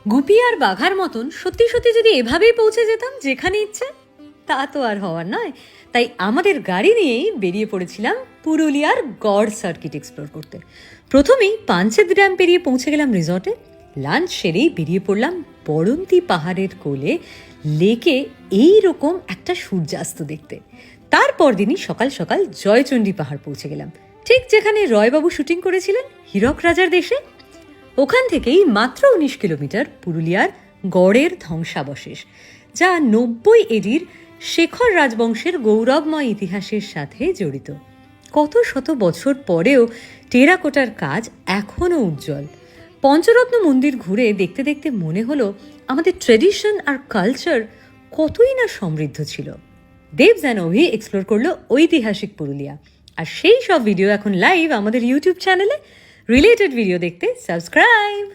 গুপি আর বাঘার মতন সত্যি সত্যি যদি এভাবেই পৌঁছে যেতাম যেখানে ইচ্ছে, তা তো আর হওয়ার নয়। তাই আমাদের গাড়ি নিয়েই বেরিয়ে পড়েছিলাম পুরুলিয়ার গড় সার্কিট এক্সপ্লোর করতে। প্রথমেই পাঞ্চেত ড্যাম পেরিয়ে পৌঁছে গেলাম রিসর্টে। লাঞ্চ সেরেই বেরিয়ে পড়লাম বড়ন্তি পাহাড়ের কোলে লেকে এইরকম একটা সূর্যাস্ত দেখতে। তারপর দিনই সকাল সকাল জয়চণ্ডী পাহাড় পৌঁছে গেলাম, ঠিক যেখানে রয়বাবু শুটিং করেছিলেন হীরক রাজার দেশে। ওখান থেকেই মাত্র 19 কিলোমিটার পুরুলিয়ার গড়ের ধ্বংসাবশেষ, যা 90 এডির শেখর রাজবংশের গৌরবময় ইতিহাসের সাথে জড়িত। কত শত বছর পরেও টেরাকোটার কাজ এখনও উজ্জ্বল। পঞ্চরত্ন মন্দির ঘুরে দেখতে দেখতে মনে হলো আমাদের ট্রেডিশন আর কালচার কতই না সমৃদ্ধ ছিল। দেবস অ্যান্ড অভি এক্সপ্লোর করলো ঐতিহাসিক পুরুলিয়া, আর সেই সব ভিডিও এখন লাইভ আমাদের ইউটিউব চ্যানেলে। রিলেটেড ভিডিও দেখতে সাবস্ক্রাইব।